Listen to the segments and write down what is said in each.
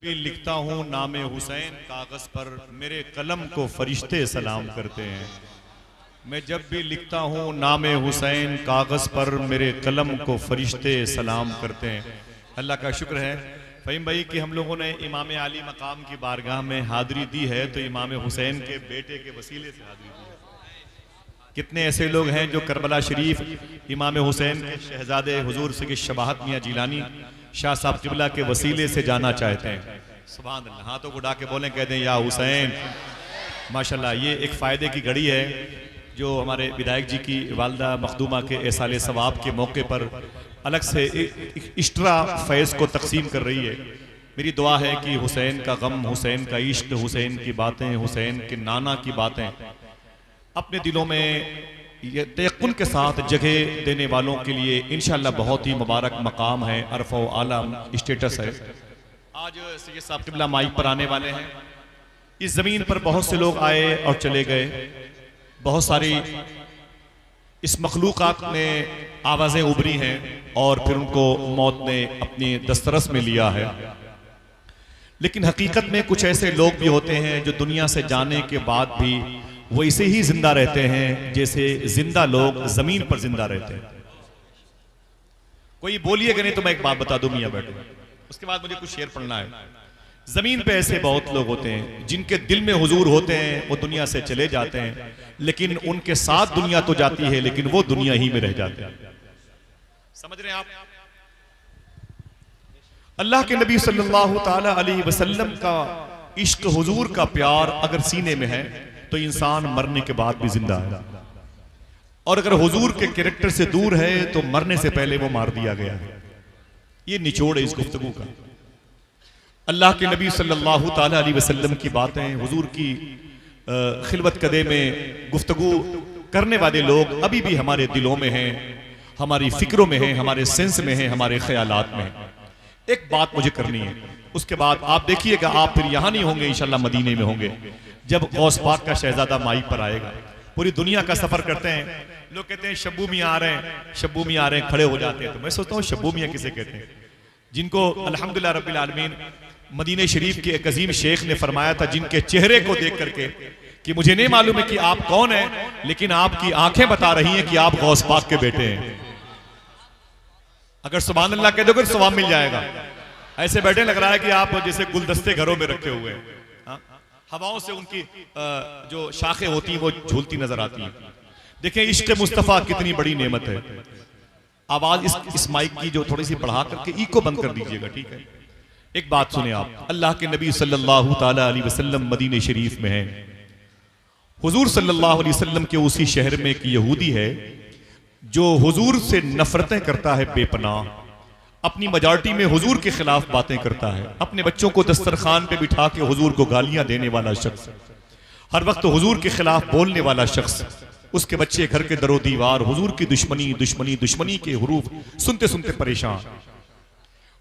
भी लिखता हूँ नामे हुसैन कागज पर मेरे कलम को फरिश्ते सलाम करते हैं। मैं जब भी लिखता हूँ नामे हुसैन कागज पर मेरे कलम को फरिश्ते सलाम करते हैं। अल्लाह का शुक्र है फ़हीम भाई कि हम लोगों ने इमाम आली मकाम की बारगाह में हाज़िरी दी है, तो इमाम हुसैन के बेटे के वसीले से हाज़िरी दी है। कितने ऐसे लोग हैं जो करबला शरीफ इमाम हुसैन के शहजादे हुजूर सैयद शबाहत मियां जिलानी शाह साहब किबला के वसीले से जाना चाहते हैं। सुभान अल्लाह, हाथों को उठा के बोलें, कह दें या हुसैन। माशाल्लाह, ये एक फ़ायदे की घड़ी है जो हमारे विधायक जी की वालदा मखदूमा के एसाले सवाब के मौके पर अलग से एक्स्ट्रा फैज़ को तकसीम कर रही है। मेरी दुआ है कि हुसैन का गम, हुसैन का इश्क, हुसैन की बातें, हुसैन के नाना की बातें अपने दिलों में ये तयक्कुन के साथ जगह देने वालों के लिए इंशाअल्लाह बहुत ही मुबारक मकाम है, अरफ़ व आला स्टेटस है। आज सैयद साहब किबला माइक पर आने वाले हैं। इस ज़मीन पर बहुत से लोग आए और चले गए, बहुत सारी इस मखलूक़ात में आवाज़ें उभरी हैं और फिर उनको मौत ने अपनी दस्तरस में लिया है। लेकिन हकीकत में कुछ ऐसे लोग भी होते हैं जो दुनिया से जाने के बाद भी वैसे ही जिंदा रहते हैं जैसे जिंदा लोग जमीन पर जिंदा रहते हैं। कोई बोलिएगा नहीं तो मैं एक बात बता दूं मियां बैठो, उसके बाद मुझे कुछ शेर पढ़ना है। जमीन पे ऐसे बहुत लोग होते हैं जिनके दिल में हुजूर होते हैं, वो दुनिया से चले जाते हैं, लेकिन उनके साथ दुनिया तो जाती है लेकिन वो दुनिया ही में रह जाते हैं। समझ रहे हैं आप? अल्लाह के नबी सल्लल्लाहु ताला अलैहि वसल्लम का इश्क, हुजूर का प्यार अगर सीने में है तो इंसान मरने के बाद भी जिंदा है, और अगर हुजूर के कैरेक्टर से दूर है तो मरने से पहले वो मार दिया गया है। ये निचोड़ है इस गुफ्तगू का। अल्लाह के नबी सल्लल्लाहु ताला अलैहि वसल्लम की बातें, हुजूर की खिलवत कदे में गुफ्तगू करने वाले लोग अभी भी हमारे दिलों में हैं, हमारी फिक्रों में हैं, हमारे सेंस में हैं, हमारे ख्यालात में हैं। एक बात मुझे करनी है, उसके बाद आप देखिएगा, आप फिर यहां नहीं होंगे, इंशाल्लाह मदीने में होंगे जब गौस पाक का शहजादा माइक पर आएगा। पूरी दुनिया का सफर करते हैं लोग, कहते हैं शब्बू मियां आ रहे हैं, शब्बू मियां आ रहे हैं, खड़े हो जाते हैं। तो मैं सोचता हूँ शब्बू मियां किसे कहते हैं? जिनको अल्हम्दुलिल्लाह रब्बिल आलमीन मदीने शरीफ के एक अजीम शेख ने फरमाया था, जिनके चेहरे को देख करके कि मुझे नहीं मालूम है कि आप कौन हैं, लेकिन आपकी आंखें बता रही हैं कि आप गौस पाक के बेटे हैं। अगर सुभान अल्लाह कह दोगे तो सवाब मिल जाएगा। ऐसे बैठे लग रहा है कि आप जैसे गुलदस्ते घरों में रखे हुए हैं, हवाओं से उनकी जो शाखें होती हैं वो झूलती नजर आती हैं। देखें इश्क मुस्तफ़ा कितनी बड़ी नेमत है। आवाज इस माइक की जो थोड़ी सी बढ़ा करके इको बंद कर दीजिएगा, ठीक है? एक बात सुने आप, अल्लाह के नबी सल्लल्लाहु ताला अलैहि वसल्लम मदीने शरीफ में हैं। हुजूर सल्लल्लाहु अलैहि वसल्लम के उसी शहर में एक यहूदी है जो हुजूर से नफरतें करता है बेपनाह, अपनी मेजॉरिटी में हुजूर के खिलाफ बातें करता है, अपने बच्चों को दस्तरखान पे बिठा के हुजूर को गालियां देने वाला शख्स, हर वक्त हुजूर के खिलाफ बोलने वाला शख्स, उसके बच्चे घर के दरो दीवार हुजूर की दुश्मनी दुश्मनी दुश्मनी के हुरूफ सुनते सुनते परेशान।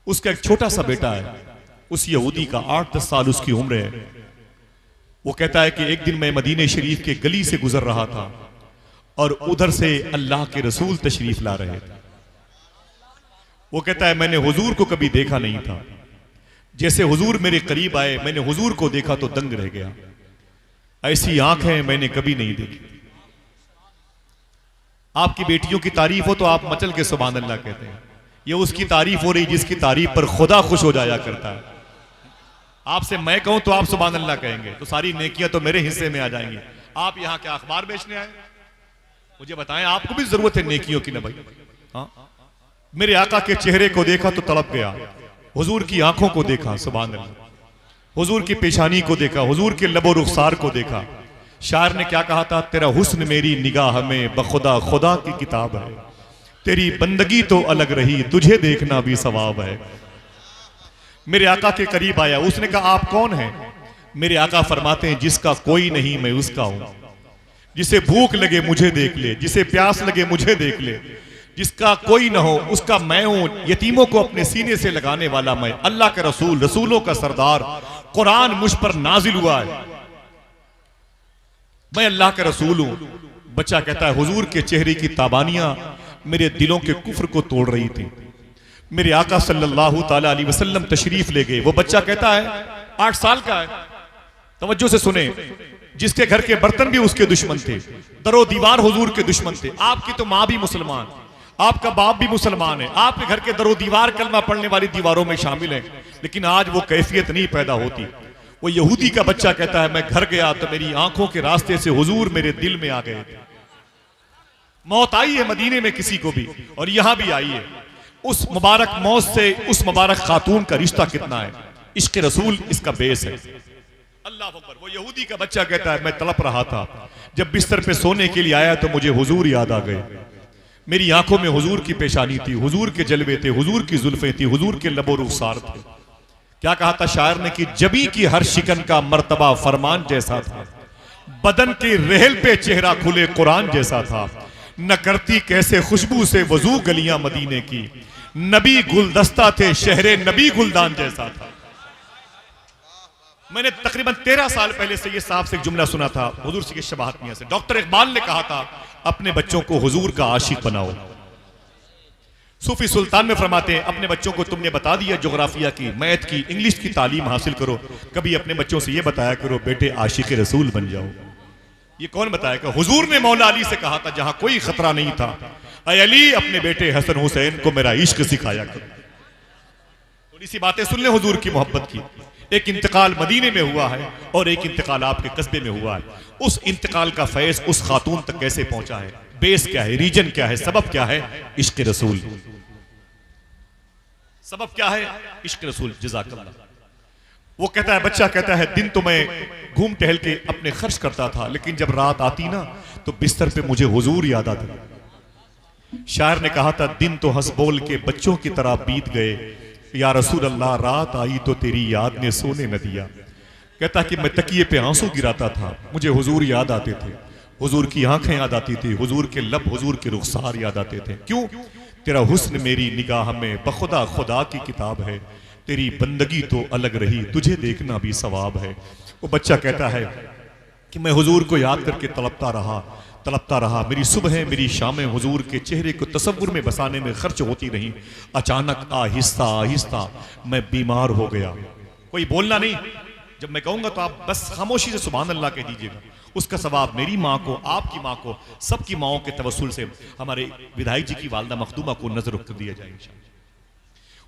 उसका एक छोटा सा बेटा है, उस यहूदी का 8-10 साल उसकी उम्र है। वो कहता है कि एक दिन मैं मदीने शरीफ के गली से गुजर रहा था और उधर से अल्लाह के रसूल तशरीफ ला रहे थे। वो कहता है मैंने हुजूर को कभी देखा नहीं था, जैसे हुजूर मेरे करीब आए मैंने हुजूर को देखा तो दंग रह गया, ऐसी आंखें मैंने कभी नहीं देखी। आपकी बेटियों की तारीफ हो तो आप मचल के सुभान अल्लाह कहते हैं। ये उसकी तारीफ हो रही जिसकी तारीफ पर खुदा खुश हो जाया करता है। आपसे मैं कहूं तो आप सुभान अल्लाह कहेंगे तो सारी नेकियां तो मेरे हिस्से में आ जाएंगी। आप यहां क्या अखबार बेचने आए? मुझे बताएं, आपको भी जरूरत है नेकियों की ना भाई? हाँ, मेरे आका के चेहरे को देखा तो तड़प गया, हुजूर की आंखों को देखा, सुभान अल्लाह, हुजूर की पेशानी को देखा, हुजूर के लबो रुखसार को देखा। शायर ने क्या कहा था? तेरा हुस्न मेरी निगाह में बखुदा खुदा की किताब है, तेरी बंदगी तो अलग रही तुझे देखना भी सवाब है। मेरे आका के करीब आया, उसने कहा आप कौन हैं? मेरे आका फरमाते हैं जिसका कोई नहीं मैं उसका हूं, जिसे भूख लगे मुझे देख ले, जिसे प्यास लगे मुझे देख ले, जिसका कोई ना हो उसका मैं हूं, यतीमों को अपने सीने से लगाने वाला मैं, अल्लाह के रसूल, रसूलों का सरदार, कुरान मुझ पर नाजिल हुआ है, मैं अल्लाह का रसूल हूं। बच्चा कहता है हुजूर के चेहरे की ताबानियां मेरे दिलों के कुफ्र को तोड़ रही थी, मेरे आका सल्लल्लाहु ताला अलैहि वसल्लम तशरीफ ले गए। वो बच्चा कहता है 8 साल का है, तवज्जो से सुने, जिसके घर के बर्तन भी उसके दुश्मन थे, दरो दीवार हुजूर के दुश्मन थे। आपकी तो माँ भी मुसलमान, आपका बाप भी मुसलमान है, आपके घर के दरो दीवार कलमा पढ़ने वाली दीवारों में शामिल है, लेकिन आज वो कैफियत नहीं पैदा होती। वो यहूदी का बच्चा कहता है मैं घर गया तो मेरी आंखों के रास्ते से हुजूर मेरे दिल में आ गए थे। मौत आई है मदीने में किसी को भी, और यहां भी आई है। उस मुबारक मौत से उस मुबारक खातून का रिश्ता कितना है, इश्क रसूल इसका बेस है। अल्लाह अकबर। वो यहूदी का बच्चा कहता है मैं तड़प रहा था, जब बिस्तर पे सोने के लिए आया तो मुझे हुजूर याद आ गए। मेरी आंखों में हुजूर की पेशानी थी, हुजूर के जलवे थे, हुजूर की जुल्फे थी, हुजूर के लबो रुखसार थे। क्या कहा था शायर ने कि जबी की हर शिकन का मर्तबा फरमान जैसा था, बदन के रेहल पे चेहरा खुले कुरान जैसा था, न करती कैसे खुशबू से वजू गलियां मदीने की, नबी गुलदस्ता थे शहरे नबी गुलदान जैसा था। मैंने तकरीबन 13 साल पहले से ये साहब से एक जुमला सुना था हुजूर से शबाहत मियां से। डॉक्टर इकबाल ने कहा था अपने बच्चों को हुजूर का आशिक बनाओ। सूफी सुल्तान में फरमाते हैं अपने बच्चों को तुमने बता दिया जोग्राफिया की, मैथ की, इंग्लिश की तालीम हासिल करो, कभी अपने बच्चों से ये बताया करो बेटे आशिक रसूल बन जाओ। ये कौन बताएगा? हुजूर ने मौला अली से कहा था जहां कोई खतरा नहीं था, ऐ अली अपने बेटे हसन हुसैन को मेरा इश्क सिखाया करो। थोड़ी सी बातें सुन ले हुजूर की मोहब्बत की। एक इंतकाल मदीने में हुआ है और एक इंतकाल आपके कस्बे में हुआ है। उस इंतकाल का फैज उस खातून तक कैसे पहुंचा है, बेस क्या है, रीजन क्या है, सबब क्या है? इश्क रसूल। सबब क्या है? इश्क रसूल। जज़ाकल्लाह। वो कहता है, बच्चा कहता है दिन तो मैं घूम टहल के अपने खर्च करता था, लेकिन जब रात आती ना तो बिस्तर पे मुझे हुजूर याद आते। शायर ने कहा था दिन तो हंस बोल के बच्चों की तरह बीत गए, या रसूल अल्लाह रात आई तो तेरी याद ने सोने न दिया। कहता कि मैं तकिए पे आंसू गिराता था, मुझे हुजूर याद आते थे, हुजूर की आंखें याद आती थी, हुजूर के लब, हुजूर के रुखसार याद आते थे। क्यों? तेरा हुस्न मेरी निगाह में बखुदा खुदा की किताब है, तेरी बंदगी तो अलग रही, तुझे देखना भी सवाब है। वो बच्चा कहता है कि मैं हुजूर को याद करके तड़पता रहा, मेरी सुबह मेरी शामें हुजूर के चेहरे को तसव्वुर में बसाने में खर्च होती रही। अचानक आहिस्ता आहिस्ता मैं बीमार हो गया। कोई बोलना नहीं, जब मैं कहूंगा तो आप बस खामोशी से सुभान अल्लाह कह दीजिएगा। उसका सवाब मेरी माँ को, आपकी माँ को, सबकी माओं के तवस्सुल से हमारे विधायक जी की वालदा मखदूमा को नजर रख दिया जाए इंशाअल्लाह।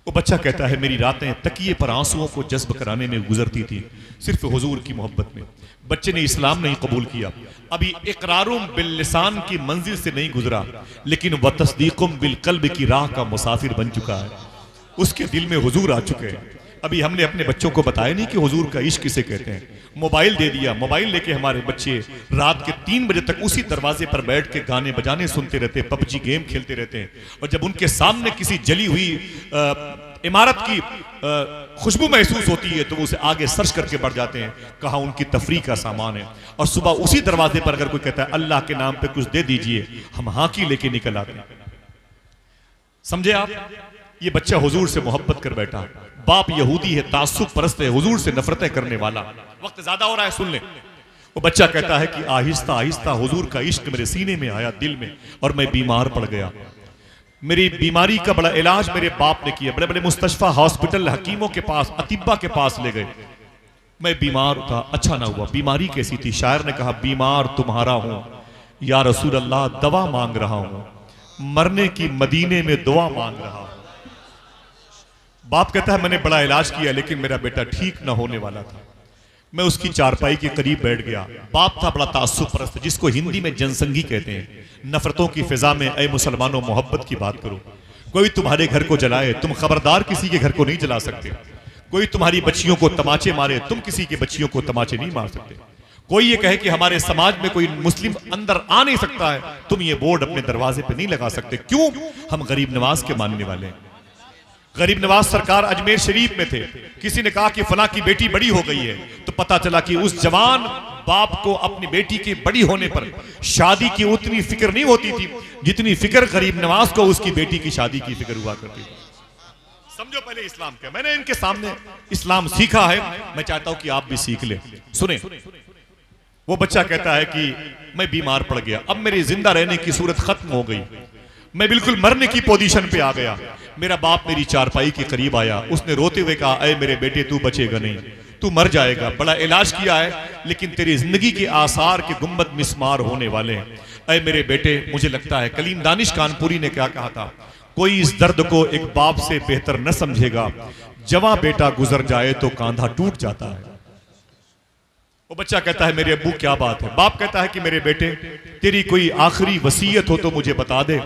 वो बच्चा कहता है मेरी रातें तकिए पर आंसुओं को जज्ब कराने में गुजरती थी, सिर्फ हुजूर की मोहब्बत में। बच्चे ने इस्लाम नहीं कबूल किया, अभी इकरारुम बिल लिसान की मंजिल से नहीं गुजरा, लेकिन व तस्दीकुम बिल कल्ब की राह का मुसाफिर बन चुका है। उसके दिल में हुजूर आ चुके हैं। अभी हमने अपने बच्चों को बताया नहीं कि हुजूर का इश्क किसे कहते हैं। मोबाइल दे दिया, मोबाइल लेके हमारे बच्चे रात के 3 बजे तक उसी दरवाजे पर बैठ के गाने बजाने सुनते रहते, पबजी गेम खेलते रहते हैं। और जब उनके सामने किसी जली हुई इमारत की खुशबू महसूस होती है तो वो उसे आगे सर्च करके बढ़ जाते हैं, कहाँ उनकी तफरीह का सामान है। और सुबह उसी दरवाजे पर अगर कोई कहता है अल्लाह के नाम पे कुछ दे दीजिए, हम हाँ की लेके निकल आते हैं। समझे आप? ये बच्चा हुजूर से मोहब्बत कर बैठा, बाप यहूदी है, तासुब परस्त है, हुजूर से नफरतें करने वाला। वक्त ज्यादा हो रहा है, सुन ले। वो बच्चा कहता है कि आहिस्ता आहिस्ता हुजूर का इश्क मेरे सीने में आया, दिल में, और मैं बीमार पड़ गया। मेरी बीमारी का बड़ा इलाज मेरे बाप ने किया, बड़े बड़े मुस्तशफा हॉस्पिटल, हकीमों के पास, अतिब्बा के पास ले गए। मैं बीमार था, अच्छा ना हुआ। बीमारी कैसी थी? शायर ने कहा बीमार तुम्हारा हूं या रसूल अल्लाह, दवा मांग रहा हूं, मरने की मदीने में दुआ मांग रहा हूं। बाप कहता है मैंने बड़ा इलाज किया लेकिन मेरा बेटा ठीक ना होने वाला था। मैं उसकी चारपाई के करीब बैठ गया। बाप था बड़ा तासुब परस्त, जिसको हिंदी में जनसंगी कहते हैं। नफरतों की फिजा में ऐ मुसलमानों मोहब्बत की बात करो। कोई तुम्हारे घर को जलाए, तुम खबरदार किसी के घर को नहीं जला सकते। कोई तुम्हारी बच्चियों को तमाचे मारे, तुम किसी की बच्चियों को तमाचे नहीं मार सकते। कोई ये कहे कि हमारे समाज में कोई मुस्लिम अंदर आ नहीं सकता है, तुम ये बोर्ड अपने दरवाजे पे नहीं लगा सकते। क्यों? हम गरीब नवाज के मानने वाले हैं। गरीब नवाज सरकार अजमेर शरीफ में थे, किसी ने कहा कि फला की बेटी बड़ी हो गई है, तो पता चला कि उस जवान बाप को अपनी बेटी के बड़ी होने पर शादी की उतनी फिक्र नहीं होती थी जितनी फिक्र गरीब नवाज को उसकी बेटी की शादी की फिक्र हुआ करती थी। समझो पहले इस्लाम क्या। मैंने इनके सामने इस्लाम सीखा है, मैं चाहता हूं कि आप भी सीख ले। सुने, वो बच्चा कहता है कि मैं बीमार पड़ गया, अब मेरी जिंदा रहने की सूरत खत्म हो गई। मैं बिल्कुल मरने की पोजीशन पे आ गया। मेरा बाप मेरी चारपाई के करीब आया, उसने रोते हुए कहा, अरे मेरे बेटे तू बचेगा नहीं, तू मर जाएगा। बड़ा इलाज किया है लेकिन तेरी जिंदगी के आसार के गुम्बद मिस्मार होने वाले हैं। अरे मेरे बेटे, मुझे लगता है कलीम दानिश कानपुरी ने क्या कहा था, कोई इस दर्द को एक बाप से बेहतर न समझेगा, जवां बेटा गुजर जाए तो कांधा टूट जाता है। वो बच्चा कहता है, मेरे अब्बू क्या बात है। बाप कहता है कि मेरे बेटे, तेरी कोई आखिरी वसीयत हो तो मुझे बता दे,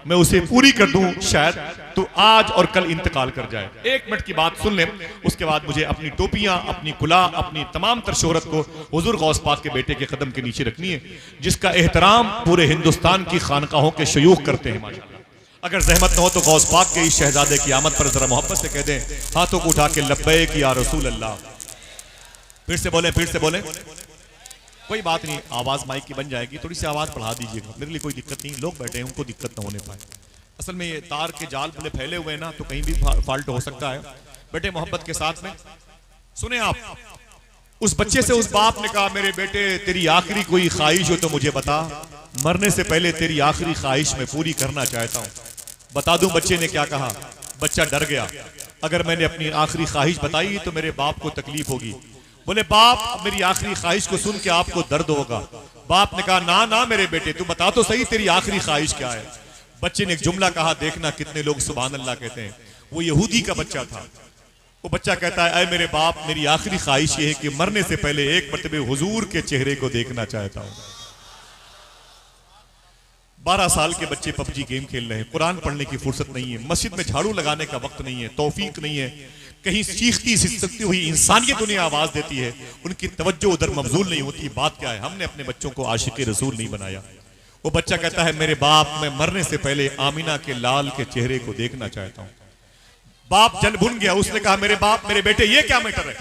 मैं उसे पूरी कर दूं, शायद तो आज और कल इंतकाल कर जाए। 1 मिनट की बात सुन ले, उसके बाद मुझे अपनी टोपियां, अपनी कुला, अपनी तमाम तर शोहरत को हुजूर गौस पाक के बेटे के कदम के नीचे रखनी है, जिसका एहतराम पूरे हिंदुस्तान की खानकाहों के शयूख करते हैं। माशाअल्लाह, अगर जहमत न हो तो गौस पाक के इस शहजादे की आमद पर जरा मोहब्बत से कह दें, हाथों को उठा के लब्बैक या रसूल अल्लाह। फिर से बोले, फिर से बोले। कोई बात नहीं, आवाज माइक की बन जाएगी, थोड़ी सी आवाज बढ़ा दीजिएगा, मेरे लिए कोई दिक्कत नहीं। लोग बैठे हैं, उनको दिक्कत ना होने पाए। असल में ये तार के जाल बड़े फैले हुए हैं ना, तो कहीं भी फॉल्ट हो सकता है। बेटे मोहब्बत के साथ में सुने आप। उस बच्चे से उस बाप ने कहा, मेरे बेटे तेरी आखिरी कोई ख्वाहिश हो तो मुझे बता, मरने से पहले तेरी आखिरी ख्वाहिश मैं पूरी करना चाहता हूं। बता दूं बच्चे ने क्या कहा? बच्चा डर गया, अगर मैंने अपनी आखिरी ख्वाहिश बताई तो मेरे बाप को तकलीफ होगी। बोले बाप, मेरी आखिरी ख्वाहिश को सुन के आपको दर्द होगा। बाप ने कहा, ना ना मेरे बेटे, तू बता तो सही तेरी आखिरी ख्वाहिश क्या है। बच्चे ने एक जुमला कहा, देखना कितने लोग सुभान अल्लाह कहते हैं। वो यहूदी का बच्चा था। वो बच्चा कहता है, अय मेरे बाप, मेरी आखिरी ख्वाहिश ये है कि मरने से पहले एक मरतबे हुजूर के चेहरे को देखना चाहता हूं। 12 साल के बच्चे पबजी गेम खेल रहे हैं, कुरान पढ़ने की फुर्सत नहीं है, मस्जिद में झाड़ू लगाने का वक्त नहीं है, तौफीक नहीं है, कहीं चीखती सिसकती हुई इंसानियत उन्हें आवाज देती है, उनकी तवज्जो उधर मबजूल नहीं होती। बात क्या है? हमने अपने बच्चों को आशिक़ रसूल नहीं बनाया। वो बच्चा कहता है, मेरे बाप, मैं मरने से पहले आमिना के लाल के चेहरे को देखना चाहता हूं। बाप जल भुन गया, उसने कहा, मेरे बाप, मेरे बेटे, ये क्या मैटर है?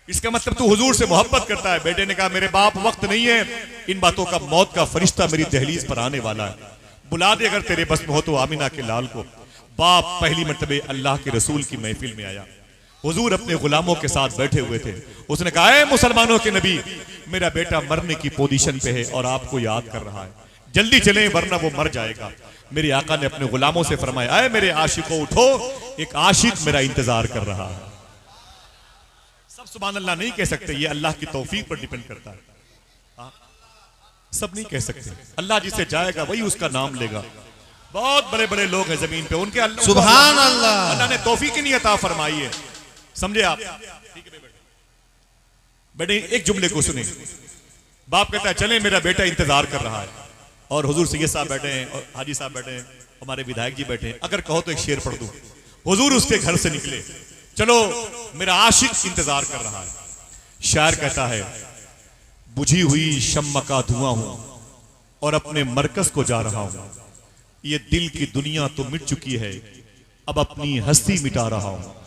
इसका मतलब तू हुजूर से मोहब्बत करता है। बेटे ने कहा, मेरे बाप, वक्त नहीं है, इन बातों का मौत का फरिश्ता मेरी दहलीज पर आने वाला है, बुला दे अगर तेरे बस में हो तो आमिना के लाल को। बाप पहली मरतबे अल्लाह के रसूल की महफिल में आया। हुजूर अपने गुलामों के साथ बैठे हुए थे। उसने कहा, ऐ मुसलमानों के नबी, मेरा बेटा मरने की पोजीशन पे है और आपको याद कर रहा है, जल्दी चलें वरना वो मर जाएगा। मेरे आका ने अपने गुलामों से फरमाया, ऐ मेरे आशिकों उठो, एक आशिक मेरा इंतजार कर रहा है। सब सुभान अल्लाह नहीं कह सकते, ये अल्लाह की तौफीक पर डिपेंड करता है। सब नहीं कह सकते, अल्लाह जिसे जाएगा वही उसका नाम लेगा। बहुत बड़े बड़े लोग हैं जमीन पे, उनके सुभान अल्लाह, अल्लाह ने तौफीक ही नहीं अता फरमाई है, समझे आप? बेटे एक जुमले को सुने। बाप कहता है, चले मेरा बेटा इंतजार कर रहा है, और हुजूर सैयद साहब बैठे हैं और हाजी साहब बैठे हैं, हमारे विधायक जी बैठे हैं। अगर कहो तो एक शेर पढ़ दूं। हुजूर उसके घर से निकले, चलो मेरा आशिक इंतजार कर रहा है। शायर कहता है, बुझी हुई शम्मा का धुआं हूं और अपने मरकज को जा रहा हूं, ये दिल की दुनिया तो मिट चुकी है, अब अपनी हस्ती मिटा रहा हूं।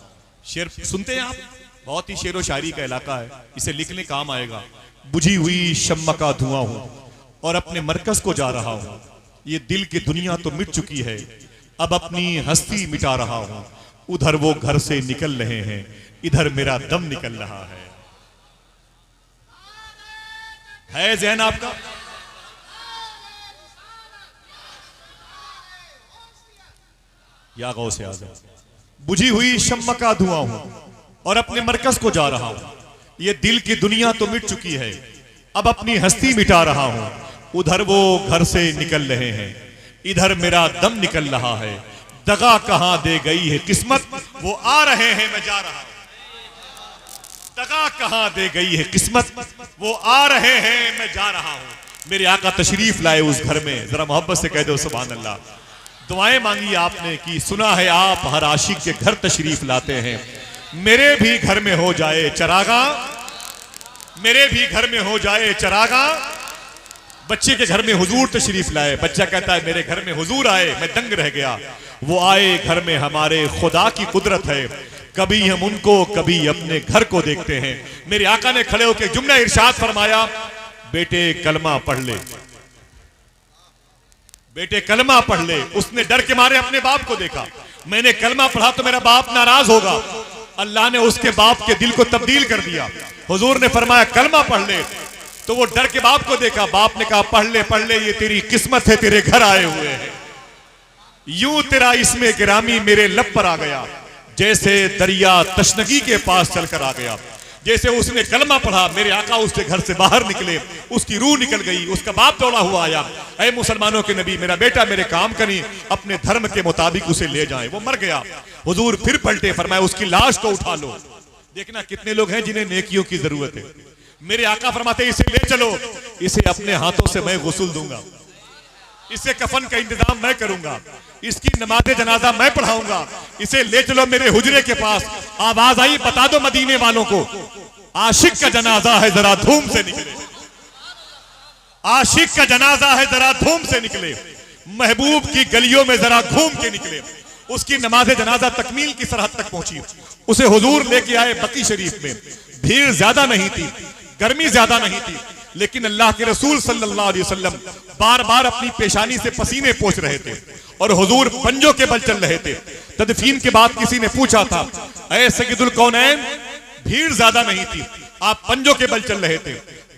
शेर सुनते हैं आप? बहुत ही शेर व शायरी का इलाका है, इसे लिखने काम आएगा। बुझी हुई शम्मा का धुआं हूं और अपने मरकज को जा रहा हूं, ये दिल की दुनिया तो मिट चुकी है, अब अपनी हस्ती मिटा रहा हूं। उधर वो घर से निकल रहे हैं, इधर मेरा दम निकल रहा है ज़हन आपका? या गौसे आज़म, बुझी हुई शम्मा का धुआं हूं और अपने मरकज को जा रहा हूं, ये दिल की दुनिया तो मिट चुकी है, अब अपनी हस्ती मिटा रहा हूं। उधर वो घर से निकल रहे हैं, इधर मेरा दम निकल रहा है, दगा कहां दे गई है किस्मत, वो आ रहे हैं मैं जा रहा हूं। दगा कहां दे गई है किस्मत, वो आ रहे हैं मैं जा रहा हूं। मेरे आका तशरीफ लाए उस घर में, जरा मोहब्बत से कह दो सुभान अल्लाह। दुआएं मांगी आपने कि सुना है आप हर आशिक के घर तशरीफ लाते हैं, मेरे भी घर में हो जाए चरागा, मेरे भी घर में हो जाए चरागा। बच्चे के घर में हुजूर तशरीफ लाए, बच्चा कहता है, मेरे घर में हुजूर आए, मैं दंग रह गया। वो आए घर में, हमारे खुदा की कुदरत है, कभी हम उनको कभी अपने घर को देखते हैं। मेरे आका ने खड़े होकर जुमला इरशाद फरमाया, बेटे कलमा पढ़ ले, बेटे कलमा पढ़ ले। उसने डर के मारे अपने बाप को देखा, मैंने कलमा पढ़ा तो मेरा बाप नाराज होगा। अल्लाह ने उसके बाप के दिल को तब्दील कर दिया। हुजूर ने फरमाया कलमा पढ़ ले, तो वो डर के बाप को देखा। बाप ने कहा, पढ़ ले, ये तेरी किस्मत है, तेरे घर आए हुए हैं। यूं तेरा इसमें गिरामी मेरे लब पर आ गया, जैसे दरिया तशनगी के पास चलकर आ गया। जैसे उसने कलमा पढ़ा, मेरे आका उसके घर से बाहर निकले, उसकी रूह निकल गई, उसका बाप दौड़ा हुआ आया, ऐ मुसलमानों के नबी मेरा बेटा मेरे काम करी, अपने धर्म के मुताबिक उसे ले जाएं। वो मर गया। हुजूर फिर पलटे, फरमाया उसकी लाश को उठा लो। देखना कितने लोग हैं जिन्हें नेकियों की जरूरत है। मेरे आका फरमाते इसे ले चलो, इसे अपने हाथों से मैं गुस्ल दूंगा, इसे कफन का इंतजाम मैं करूंगा, इसकी नमाज़े जनाजा मैं पढ़ाऊंगा, इसे ले चलो मेरे हुजरे के पास। आवाज आई, बता दो मदीने वालों को, आशिक का जनाजा है जरा धूम से निकले, आशिक का जनाजा है जरा धूम से निकले, महबूब की गलियों में जरा घूम के निकले। उसकी नमाज़े जनाजा तकमील की सरहद तक पहुंची। उसे हुजूर लेके आए बकी शरीफ में। भीड़ ज्यादा नहीं थी, गर्मी ज्यादा नहीं थी, लेकिन अल्लाह के रसूल सल्लल्लाहु अलैहि वसल्लम बार बार अपनी पेशानी से पसीने पोंछ रहे थे और हुजूर पंजों के बल चल रहे थे। तदफीन के बाद किसी ने पूछा था, ऐ सय्यदुल कौनैन, भीड़ ज्यादा नहीं थी, आप पंजों के बल चल रहे थे,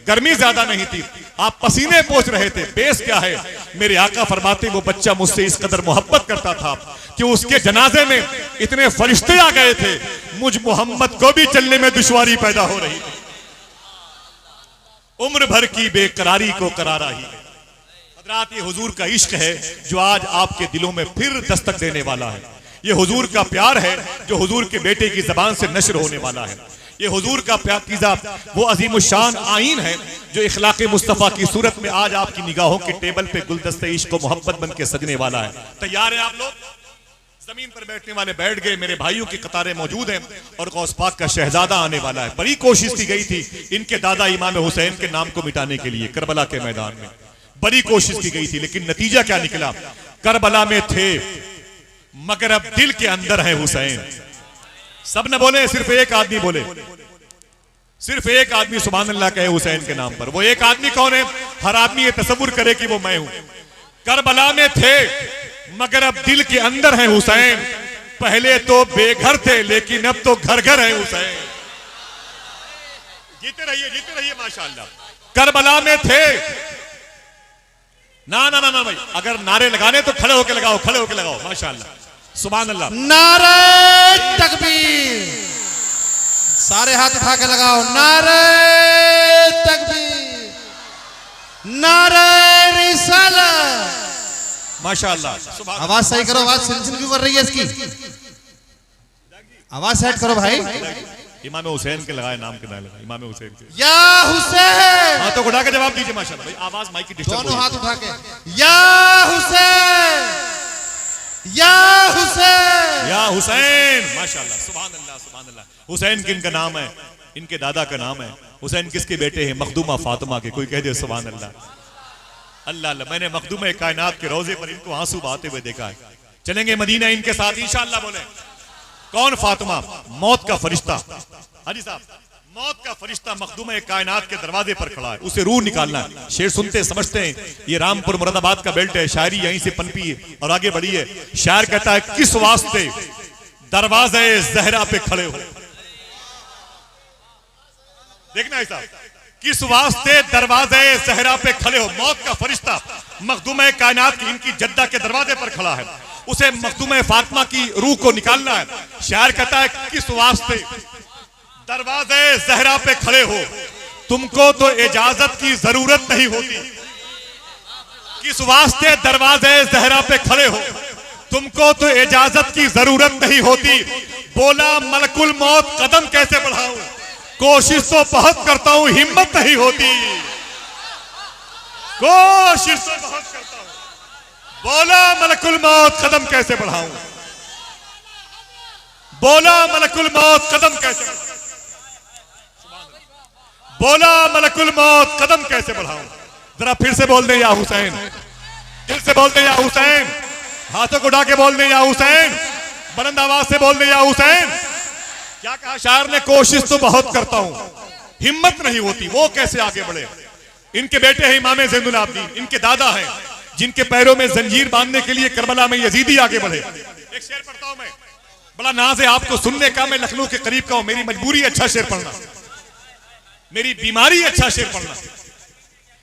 गर्मी ज्यादा नहीं थी, आप पसीने पोंछ रहे थे, बेस क्या है? मेरे आका फरमाते वो बच्चा मुझसे इस कदर मोहब्बत करता था कि उसके जनाजे में इतने फरिश्ते आ गए थे, मुझ मोहम्मद को भी चलने में दुश्वारी पैदा हो रही थी। उम्र भर की बेकरारी को करारा ही है। हजरात, ये हुजूर का इश्क है जो आज आपके दिलों में फिर दस्तक देने वाला है। ये हुजूर का प्यार है जो हुजूर के बेटे की जबान से नशर होने वाला है। ये हुजूर का प्याकीज़ा वो अजीमुशान आईन है जो इखलाक़े मुस्तफ़ा की सूरत में आज आपकी निगाहों के टेबल पे गुलदस्ते इश्क व मोहब्बत बन के सजने वाला है। तैयार हैं आप लोग? जमीन पर बैठने वाले बैठ गए, मेरे भाइयों की कतारें मौजूद हैं और गौस पाक का शहजादा आने वाला है। बड़ी कोशिश की गई थी इनके दादा इमाम हुसैन के नाम को मिटाने के लिए करबला के मैदान में, बड़ी कोशिश की गई थी, लेकिन नतीजा क्या निकला? करबला में थे मगर अब दिल के अंदर है हुसैन। सब न बोले, सिर्फ एक आदमी बोले, सिर्फ एक आदमी सुभान अल्लाह कहे हुसैन के नाम पर। वो एक आदमी कौन है? हर आदमी ये तसव्वुर करे कि वो मैं हूं। करबला में थे मगर अब दिल के अंदर है हुसैन। पहले तो बेघर थे लेकिन अब तो घर घर है हुसैन। जीते रहिए माशाअल्लाह। करबला में थे ना ना ना ना भाई, अगर नारे लगाने तो खड़े होके लगाओ, खड़े होके लगाओ माशाअल्लाह, सुभान अल्लाह। नारे तकबीर, सारे हाथ उठा के लगाओ। नारे तकबीर, नारे रिसालत, माशाअल्लाह। आवाज सही करो, आवाज सिलसिल क्यों कर रही है इसकी? आवाज सेट करो भाई। इमाम हुसैन के लगाए नाम के ना लगाए, इमाम हुसैन के। या हुसैन, हाथों को उठा के जवाब दीजिए माशाअल्लाह भाई, आवाज माइक की डिस्टर्ब हो दोनों रही है। हाथ उठा के या हुसैन, या हुसैन, या हुसैन, माशाअल्लाह, सुभान अल्लाह, सुभान अल्लाह। हुसैन किनका नाम है? इनके दादा का नाम है। हुसैन किसके बेटे हैं? मखदूमा फातिमा के। कोई कह दे सुभान अल्लाह। अल्लाह अल्लाह। मैंने मखदूमा कायनात के रोजे पर इनको आंसू बहाते हुए देखा है। चलेंगे मदीना इनके साथ इंशाअल्लाह। बोले कौन? फातिमा, मौत का फरिश्ता। हाजी साहब, मौत का फरिश्ता मखदूमा कायनात के दरवाजे पर खड़ा है, उसे रूह निकालना है। शेर सुनते समझते हैं ये रामपुर मुरादाबाद का बेल्ट है, शायरी यहीं से पनपी है और आगे बढ़ी है। शायर कहता है, किस वास्ते दरवाजे जहरा पे खड़े हो। देखना ऐसा, किस वास्ते दरवाजे जहरा पे खड़े हो। मौत का फरिश्ता मखदूमा कायनात की इनकी जद्दा के दरवाजे पर खड़ा है, उसे मखदूमा फातिमा की रूह को निकालना है। शायर कहता है, किस वास्ते दरवाजे जहरा पे खड़े हो, तुमको तो इजाजत की जरूरत नहीं होती। किस वास्ते दरवाजे जहरा पे खड़े हो, तुमको तो इजाजत की जरूरत नहीं होती। बोला मलकुल मौत कदम कैसे बढ़ाऊं, कोशिश तो बहुत करता हूं हिम्मत नहीं होती। कोशिश तो बहुत करता हूं, बोला मलकुल मौत कदम कैसे बढ़ाऊं। बोला मलकुल मौत कदम कैसे, बोला मलकुल मौत कदम कैसे बढ़ाऊं। जरा फिर से बोल दे या हुसैन, फिर से बोल दे या हुसैन, हाथों को उठा के बोल दे या हुसैन, बुलंद आवाज से बोल दे या हुसैन। क्या कहा शायर ने? कोशिश तो बहुत करता हूं, हिम्मत नहीं होती। वो कैसे आगे बढ़े? इनके बेटे हैं इमाम ज़ैनुल आबिदीन, इनके दादा हैं जिनके पैरों में जंजीर बांधने के लिए करबला में यजीदी आगे बढ़े। एक शेर पढ़ता हूं मैं, बड़ा नाज है आपको सुनने का। मैं लखनऊ के करीब का हूं, मेरी मजबूरी अच्छा शेर पढ़ना, मेरी बीमारी अच्छा शेर पढ़ना।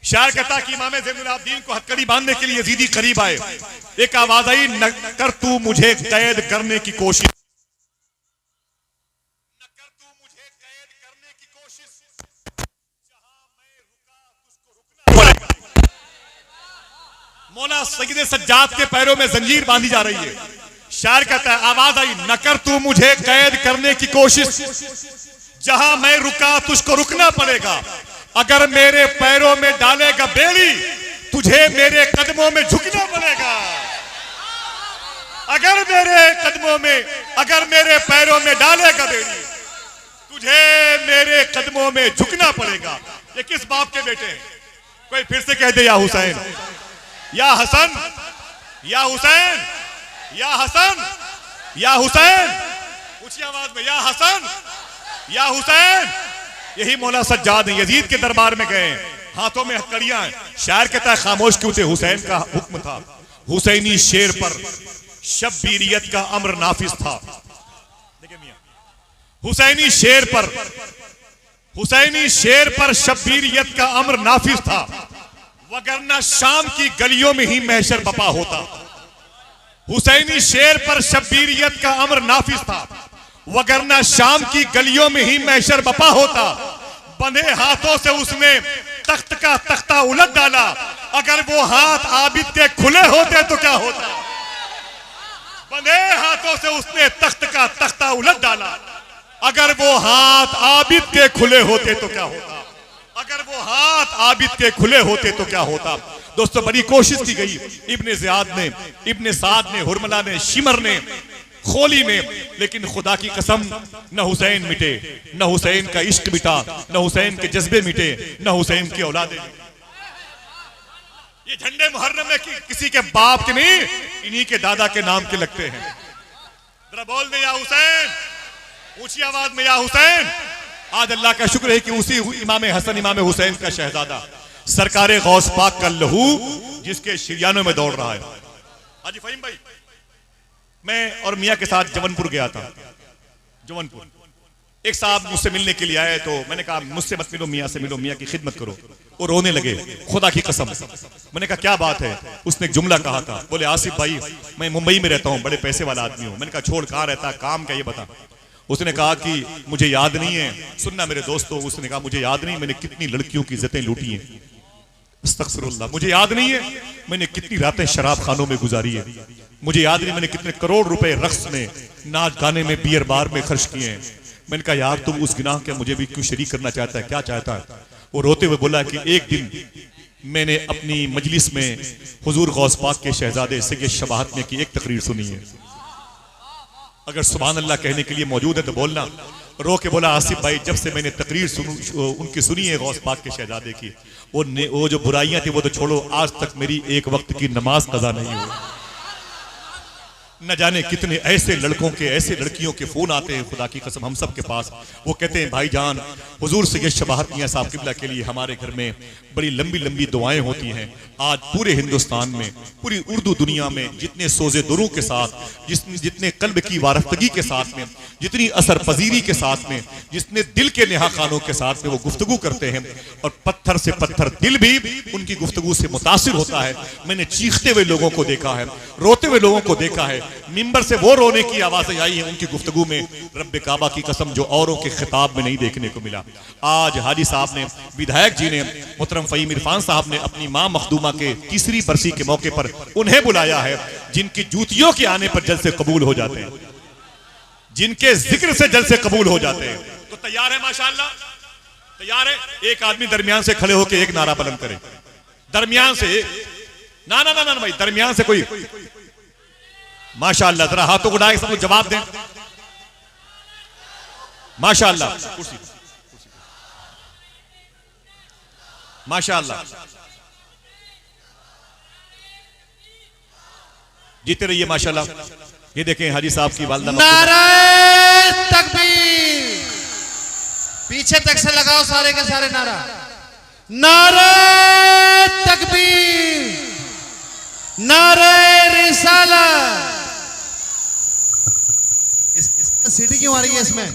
शायर कहता कि इमाम ज़ैनुल आबिदीन को हथकड़ी बांधने के लिए यजीदी करीब आए। एक आवाज आई, न कर तू मुझे कैद करने की कोशिश, न कर तू मुझे कैद करने की कोशिश, जहां मैं रुका तुझको रुकना पड़ेगा। मौला सैयद सज्जाद के पैरों में जंजीर बांधी जा रही है। शायर कहता है, आवाज आई, न कर तू मुझे कैद करने की कोशिश, जहां मैं रुका तुझको रुकना पड़ेगा। अगर मेरे पैरों में डालेगा बेड़ी, तुझे मेरे कदमों में झुकना पड़ेगा। अगर मेरे कदमों में, अगर मेरे पैरों में डालेगा बेड़ी, तुझे मेरे कदमों में झुकना पड़ेगा। ये किस बाप के बेटे हैं? कोई फिर से कह दे, या हुसैन, या हसन, या हुसैन, या हसन, या हुसैन, ऊंची आवाज में, या हसन, या हुसैन। यही मौला सज्जाद यजीद के दरबार में गए, हाथों में हथकड़ियां हैं। शायर कहता है, खामोश क्यों थे? हुसैन का हुक्म था। हुसैनी शेर पर शब्बीरियत का अम्र नाफिज था। देखिए मियां, हुसैनी शेर पर, हुसैनी शेर पर शब्बीरियत का अम्र नाफिज था, वगरना शाम की गलियों में ही महशर बपा होता। हुसैनी शेर पर शब्बीरियत का अम्र नाफिज था, वगरना शाम की गलियों में ही महशर बपा होता। बंधे हाथों से उसने तख्त का तख्ता उलट डाला, अगर वो हाथ आबिद के खुले होते तो क्या होता। बंधे हाथों से उसने तख्त का तख्ता उलट डाला, अगर वो हाथ आबिद के खुले होते तो क्या होता। अगर वो हाथ आबिद के खुले होते तो क्या होता। दोस्तों, बड़ी कोशिश की गई, इब्ने ज़ियाद ने, इब्ने साद ने, हुरमला ने, शिमर ने, खोली ने, लेकिन खुदा की कसम न हुसैन मिटे, न हुसैन का इश्क मिटा, न हुसैन के जज्बे मिटे, न हुसैन की औलादे। ये झंडे मुहर्रम में किसी के बाप के नहीं, इन्हीं के दादा के नाम के लगते हैं। जरा बोल दे, या हुसैन, ऊंची आवाज में, या हुसैन। आज अल्लाह का शुक्र है कि उसी इमाम हसन, इमाम हुसैन का शहजादा, सरकारे गौस पाक का लहू जिसके शिरियानों में दौड़ रहा है। हाजी फहीम भाई, मैं और मियाँ के साथ जवनपुर गया था। जवनपुर एक साहब मुझसे मिलने के लिए आए, तो मैंने कहा मुझसे मत मिलो, मियाँ से मिलो, मियाँ की खिदमत करो। वो रोने लगे, खुदा की कसम। मैंने कहा क्या बात है? उसने एक जुमला कहा था, बोले आसिफ भाई, मैं मुंबई में रहता हूँ, बड़े पैसे वाला आदमी हूँ। मैंने कहा छोड़, कहाँ रहता, काम क्या, ये बता। उसने कहा कि मुझे याद नहीं है, सुनना मेरे दोस्तों, उसने कहा मुझे याद नहीं मैंने कितनी लड़कियों की इज्जतें लूटी हैं। अस्तगफिरुल्लाह, मुझे याद नहीं है मैंने कितनी रातें शराब खानों में गुजारी है। मुझे याद नहीं मैंने कितने करोड़ रुपए रक्स में, नाच गाने में, बियर बार में खर्च किए हैं। मैंने कहा यार तुम उस गुनाह के मुझे भी क्यों शरीक करना चाहता है, क्या चाहता है? वो रोते हुए बोला कि एक दिन मैंने अपनी मजलिस में हुजूर गौस पाक के शहजादे सैयद शबाहत ने की एक तकरीर सुनी है। अगर सुभान अल्लाह कहने के लिए मौजूद है तो बोलना। रो के बोला आसिफ भाई, जब से मैंने तकरीर उनकी सुनी है गौस पाक के शहजादे की, वो जो बुराइयां थी वो तो छोड़ो, आज तक मेरी एक वक्त की नमाज कज़ा नहीं हुई। न जाने कितने ऐसे लड़कों के, ऐसे लड़कियों के फोन आते हैं खुदा की कसम हम सब के पास। वो कहते हैं भाईजान, हुजूर सैयद शबाहत मियां साहब किबला के लिए हमारे घर में बड़ी लंबी लंबी दुआएं होती हैं। आज पूरे हिंदुस्तान में, पूरी उर्दू दुनिया में जितने सोजे दुरू के साथ, जितने कल्ब की वारफ्तगी के साथ में, जितनी असर पजीरी के साथ में, जितने दिल के नेहा खानों के साथ में वो गुफ्तगू करते हैं, और पत्थर से पत्थर दिल भी उनकी गुफ्तगू से मुतासिर होता है। मैंने चीखते हुए लोगों को देखा है, रोते हुए लोगों को देखा है, मिंबर से वो रोने की आवाजें आई हैं उनकी गुफ्तगू में, रब्बे काबा की कसम जो औरों के खिताब में नहीं देखने को मिला। आज हाजी साहब ने, विधायक जी ने, मोहतरम फहीम इरफान साहब ने अपनी मां मखदूमा के तीसरी बरसी के मौके पर उन्हें बुलाया है, जिनकी जूतियों के आने पर जलसे कबूल हो जाते हैं, जिनके जिक्र से जलसे कबूल हो जाते हैं। तो तैयार है माशाअल्लाह, तैयार है? एक आदमी दरमियान से खड़े होकर एक नारा बुलंद करे, दरमियान से। ना ना ना ना भाई, दरमियान से कोई, माशाअल्लाह, जरा हाथों को उठाए सब लोग जवाब दें। माशाअल्लाह, माशाअल्लाह, जीते रहिए माशाअल्लाह। ये देखें हाजी साहब की वालदा। नारे तकबीर, पीछे तक से लगाओ सारे के सारे नारा। नारे तकबीर, नारे रिसालत। सीटी क्यों आ रही है इसमें?